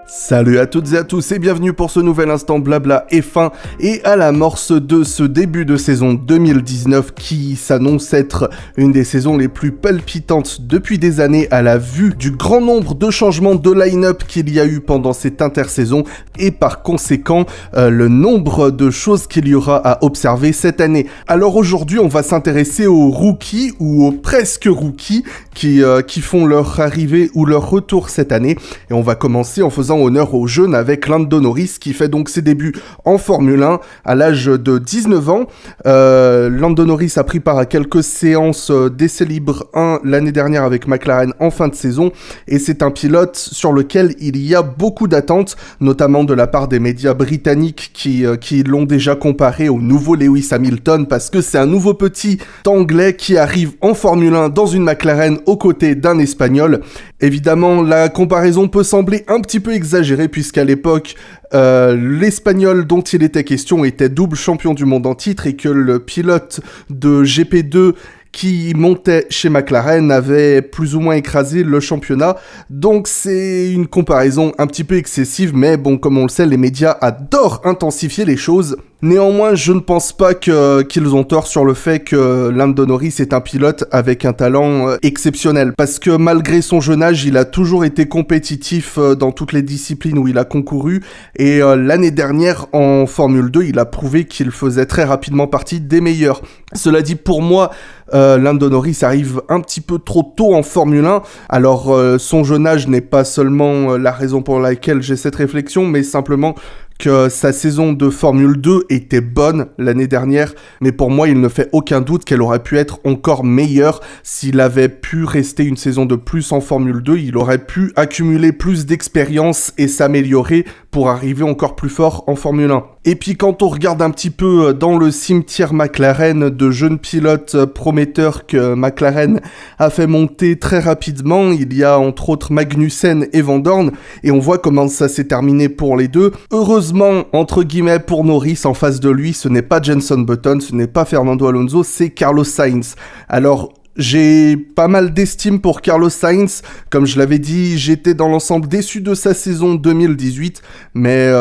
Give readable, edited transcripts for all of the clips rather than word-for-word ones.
Salut à toutes et à tous et bienvenue pour ce nouvel instant blabla F1 et à l'amorce de ce début de saison 2019 qui s'annonce être une des saisons les plus palpitantes depuis des années à la vue du grand nombre de changements de line-up qu'il y a eu pendant cette intersaison et par conséquent le nombre de choses qu'il y aura à observer cette année. Alors aujourd'hui on va s'intéresser aux rookies ou aux presque rookies qui font leur arrivée ou leur retour cette année et on va commencer en faisant honneur aux jeunes avec Lando Norris qui fait donc ses débuts en Formule 1 à l'âge de 19 ans. Lando Norris a pris part à quelques séances d'essais libres 1 l'année dernière avec McLaren en fin de saison et c'est un pilote sur lequel il y a beaucoup d'attentes, notamment de la part des médias britanniques qui l'ont déjà comparé au nouveau Lewis Hamilton parce que c'est un nouveau petit anglais qui arrive en Formule 1 dans une McLaren aux côtés d'un Espagnol. Évidemment, la comparaison peut sembler un petit peu exagérée puisqu'à l'époque, l'Espagnol dont il était question était double champion du monde en titre et que le pilote de GP2 qui montait chez McLaren avait plus ou moins écrasé le championnat. Donc c'est une comparaison un petit peu excessive, mais bon, comme on le sait, les médias adorent intensifier les choses. Néanmoins, je ne pense pas qu'ils ont tort sur le fait que Lando Norris est un pilote avec un talent exceptionnel. Parce que malgré son jeune âge, il a toujours été compétitif dans toutes les disciplines où il a concouru. Et l'année dernière, en Formule 2, il a prouvé qu'il faisait très rapidement partie des meilleurs. Cela dit, pour moi, Lando Norris arrive un petit peu trop tôt en Formule 1. Alors, son jeune âge n'est pas seulement la raison pour laquelle j'ai cette réflexion, mais simplement que sa saison de Formule 2 était bonne l'année dernière, mais pour moi, il ne fait aucun doute qu'elle aurait pu être encore meilleure s'il avait pu rester une saison de plus en Formule 2. Il aurait pu accumuler plus d'expérience et s'améliorer pour arriver encore plus fort en Formule 1. Et puis quand on regarde un petit peu dans le cimetière McLaren de jeunes pilotes prometteurs que McLaren a fait monter très rapidement, il y a entre autres Magnussen et Van Dorn, et on voit comment ça s'est terminé pour les deux. Heureusement, entre guillemets, pour Norris, en face de lui, ce n'est pas Jenson Button, ce n'est pas Fernando Alonso, c'est Carlos Sainz. Alors, j'ai pas mal d'estime pour Carlos Sainz, comme je l'avais dit, j'étais dans l'ensemble déçu de sa saison 2018, mais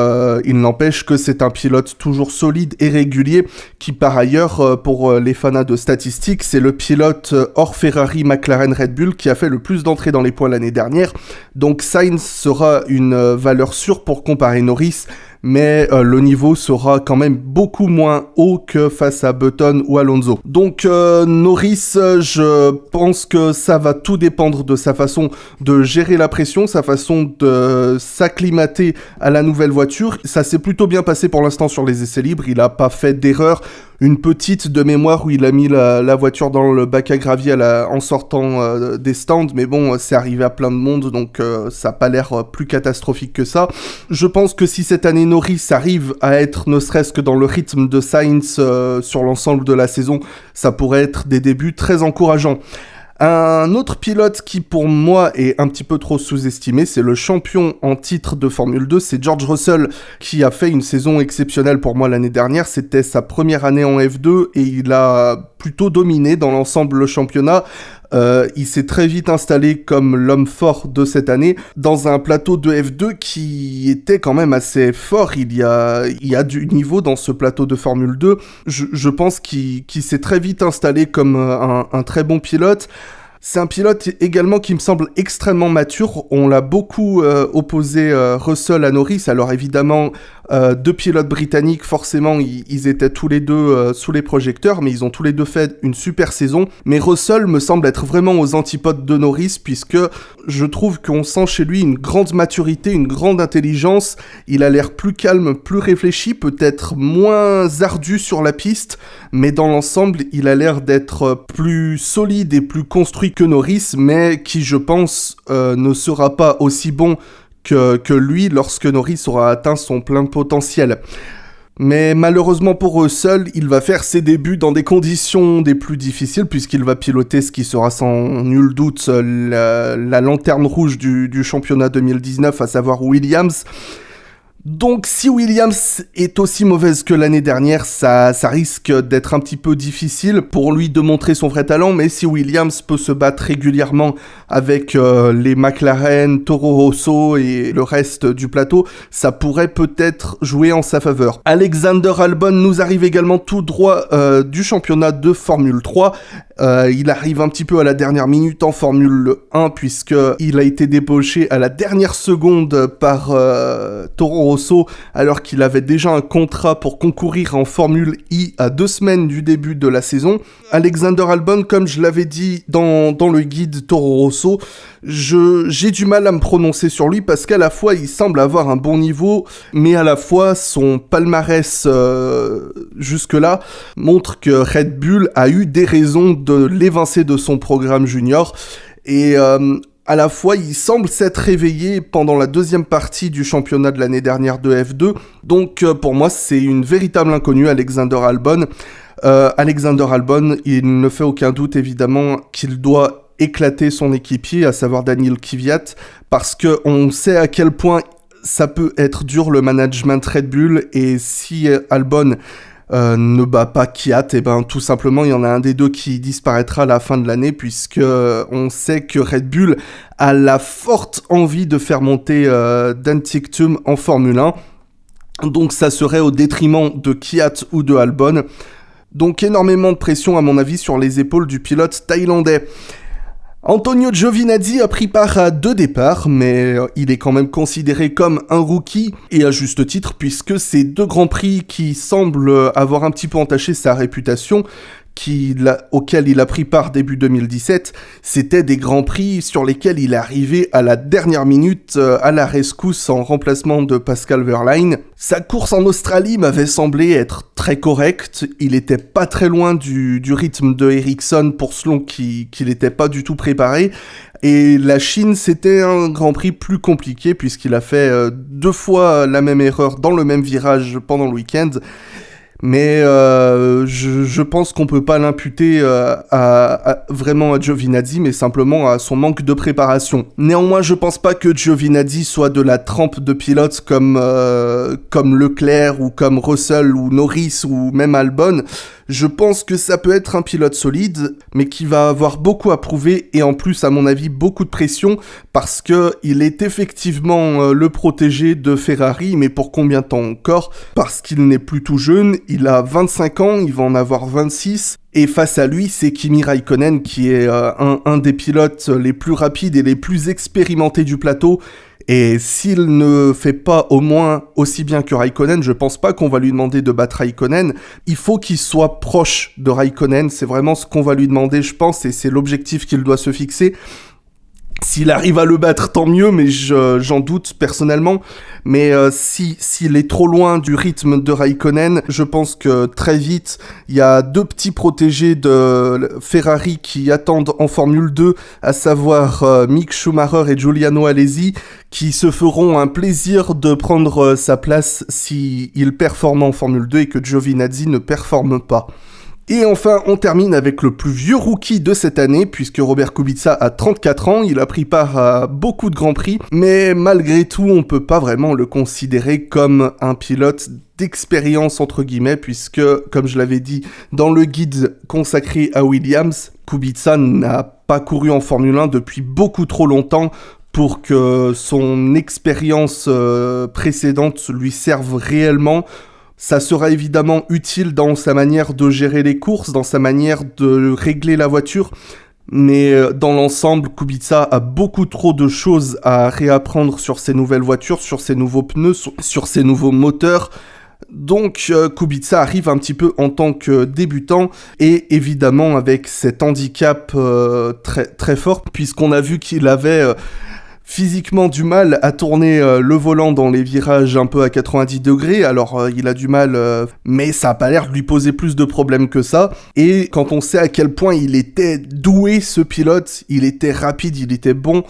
il n'empêche que c'est un pilote toujours solide et régulier, qui par ailleurs, pour les fans de statistiques, c'est le pilote hors Ferrari, McLaren, Red Bull qui a fait le plus d'entrées dans les points l'année dernière, donc Sainz sera une valeur sûre pour comparer Norris, mais le niveau sera quand même beaucoup moins haut que face à Button ou Alonso. Donc Norris, je pense que ça va tout dépendre de sa façon de gérer la pression, sa façon de s'acclimater à la nouvelle voiture. Ça s'est plutôt bien passé pour l'instant sur les essais libres, il n'a pas fait d'erreur. Une petite de mémoire où il a mis la voiture dans le bac à gravier en sortant des stands, mais bon, c'est arrivé à plein de monde, donc ça n'a pas l'air plus catastrophique que ça. Je pense que si cette année Norris arrive à être ne serait-ce que dans le rythme de Sainz sur l'ensemble de la saison, ça pourrait être des débuts très encourageants. Un autre pilote qui pour moi est un petit peu trop sous-estimé, c'est le champion en titre de Formule 2, c'est George Russell qui a fait une saison exceptionnelle pour moi l'année dernière, c'était sa première année en F2 et il a plutôt dominé dans l'ensemble le championnat. Il s'est très vite installé comme l'homme fort de cette année dans un plateau de F2 qui était quand même assez fort. Il y a du niveau dans ce plateau de Formule 2. Je pense qu'il s'est très vite installé comme un très bon pilote. C'est un pilote également qui me semble extrêmement mature. On l'a beaucoup opposé Russell à Norris. Alors évidemment, deux pilotes britanniques, forcément, ils étaient tous les deux sous les projecteurs, mais ils ont tous les deux fait une super saison. Mais Russell me semble être vraiment aux antipodes de Norris, puisque je trouve qu'on sent chez lui une grande maturité, une grande intelligence. Il a l'air plus calme, plus réfléchi, peut-être moins ardu sur la piste, mais dans l'ensemble, il a l'air d'être plus solide et plus construit que Norris, mais qui, je pense, ne sera pas aussi bon que lui lorsque Norris aura atteint son plein potentiel. Mais malheureusement pour Russell, il va faire ses débuts dans des conditions des plus difficiles puisqu'il va piloter ce qui sera sans nul doute la lanterne rouge du championnat 2019, à savoir Williams. Donc si Williams est aussi mauvaise que l'année dernière, ça risque d'être un petit peu difficile pour lui de montrer son vrai talent, mais si Williams peut se battre régulièrement avec les McLaren, Toro Rosso et le reste du plateau, ça pourrait peut-être jouer en sa faveur. Alexander Albon nous arrive également tout droit du championnat de Formule 3. Il arrive un petit peu à la dernière minute en Formule 1 puisqu'il a été débauché à la dernière seconde par Toro Rosso alors qu'il avait déjà un contrat pour concourir en Formule I à 2 semaines du début de la saison. Alexander Albon, comme je l'avais dit dans le guide Toro Rosso, j'ai du mal à me prononcer sur lui parce qu'à la fois il semble avoir un bon niveau, mais à la fois son palmarès jusque-là montre que Red Bull a eu des raisons de l'évincer de son programme junior et à la fois il semble s'être réveillé pendant la deuxième partie du championnat de l'année dernière de F2, donc pour moi c'est une véritable inconnue Alexander Albon. Alexander Albon, il ne fait aucun doute évidemment qu'il doit éclater son équipier, à savoir Daniil Kvyat, parce qu'on sait à quel point ça peut être dur le management Red Bull, et si Albon ne bat pas Kvyat, et ben tout simplement il y en a un des deux qui disparaîtra à la fin de l'année, puisque on sait que Red Bull a la forte envie de faire monter Dan Ticktum en Formule 1, donc ça serait au détriment de Kvyat ou de Albon. Donc énormément de pression à mon avis sur les épaules du pilote thaïlandais. Antonio Giovinazzi a pris part à 2 départs, mais il est quand même considéré comme un rookie, et à juste titre, puisque ces 2 grands prix qui semblent avoir un petit peu entaché sa réputation, auquel il a pris part début 2017, c'était des grands prix sur lesquels il est arrivé à la dernière minute à la rescousse en remplacement de Pascal Wehrlein. Sa course en Australie m'avait semblé être très correcte, il était pas très loin du rythme de Ericsson pour selon qu'il était pas du tout préparé, et la Chine c'était un grand prix plus compliqué puisqu'il a fait 2 fois la même erreur dans le même virage pendant le week-end. Mais je pense qu'on peut pas l'imputer vraiment à Giovinazzi, mais simplement à son manque de préparation. Néanmoins, je pense pas que Giovinazzi soit de la trempe de pilotes comme Leclerc ou comme Russell ou Norris ou même Albon. Je pense que ça peut être un pilote solide, mais qui va avoir beaucoup à prouver et en plus, à mon avis, beaucoup de pression parce que il est effectivement le protégé de Ferrari, mais pour combien de temps encore ? Parce qu'il n'est plus tout jeune, il a 25 ans, il va en avoir 26. Et face à lui, c'est Kimi Raikkonen qui est un des pilotes les plus rapides et les plus expérimentés du plateau. Et s'il ne fait pas au moins aussi bien que Raikkonen, je pense pas qu'on va lui demander de battre Raikkonen. Il faut qu'il soit proche de Raikkonen, c'est vraiment ce qu'on va lui demander, je pense, et c'est l'objectif qu'il doit se fixer. S'il arrive à le battre, tant mieux, mais j'en doute personnellement. Mais s'il est trop loin du rythme de Raikkonen, je pense que très vite, il y a 2 petits protégés de Ferrari qui attendent en Formule 2, à savoir Mick Schumacher et Giuliano Alesi, qui se feront un plaisir de prendre sa place s'il performe en Formule 2 et que Giovinazzi ne performe pas. Et enfin, on termine avec le plus vieux rookie de cette année, puisque Robert Kubica a 34 ans, il a pris part à beaucoup de grands prix, mais malgré tout, on peut pas vraiment le considérer comme un pilote d'expérience entre guillemets, puisque, comme je l'avais dit dans le guide consacré à Williams, Kubica n'a pas couru en Formule 1 depuis beaucoup trop longtemps pour que son expérience précédente lui serve réellement. Ça sera évidemment utile dans sa manière de gérer les courses, dans sa manière de régler la voiture, mais dans l'ensemble, Kubica a beaucoup trop de choses à réapprendre sur ses nouvelles voitures, sur ses nouveaux pneus, sur ses nouveaux moteurs. Donc Kubica arrive un petit peu en tant que débutant et évidemment avec cet handicap très, très fort, puisqu'on a vu qu'il avait physiquement du mal à tourner le volant dans les virages un peu à 90 degrés, alors il a du mal, mais ça a pas l'air de lui poser plus de problèmes que ça, et quand on sait à quel point il était doué ce pilote, il était rapide, il était bon,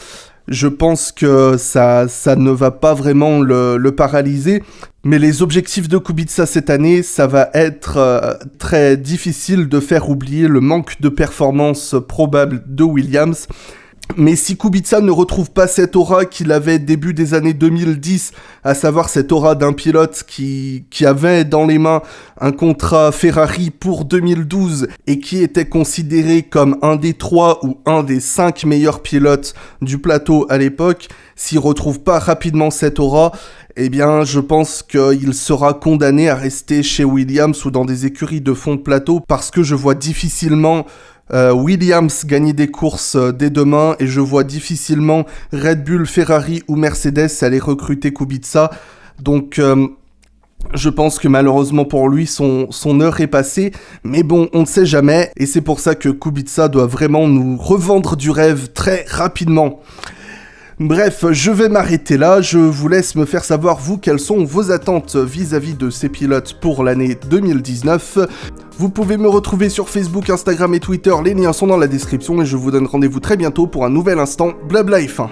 je pense que ça ne va pas vraiment le paralyser, mais les objectifs de Kubica cette année, ça va être très difficile de faire oublier le manque de performance probable de Williams. Mais si Kubica ne retrouve pas cette aura qu'il avait début des années 2010, à savoir cette aura d'un pilote qui avait dans les mains un contrat Ferrari pour 2012 et qui était considéré comme un des 3 ou un des 5 meilleurs pilotes du plateau à l'époque, s'il retrouve pas rapidement cette aura, eh bien je pense qu'il sera condamné à rester chez Williams ou dans des écuries de fond de plateau parce que je vois difficilement Williams gagner des courses dès demain et je vois difficilement Red Bull, Ferrari ou Mercedes aller recruter Kubica. Donc je pense que malheureusement pour lui, son heure est passée, mais bon, on ne sait jamais, et c'est pour ça que Kubica doit vraiment nous revendre du rêve très rapidement. Bref, je vais m'arrêter là, je vous laisse me faire savoir vous quelles sont vos attentes vis-à-vis de ces pilotes pour l'année 2019. Vous pouvez me retrouver sur Facebook, Instagram et Twitter, les liens sont dans la description et je vous donne rendez-vous très bientôt pour un nouvel instant Blabla F1.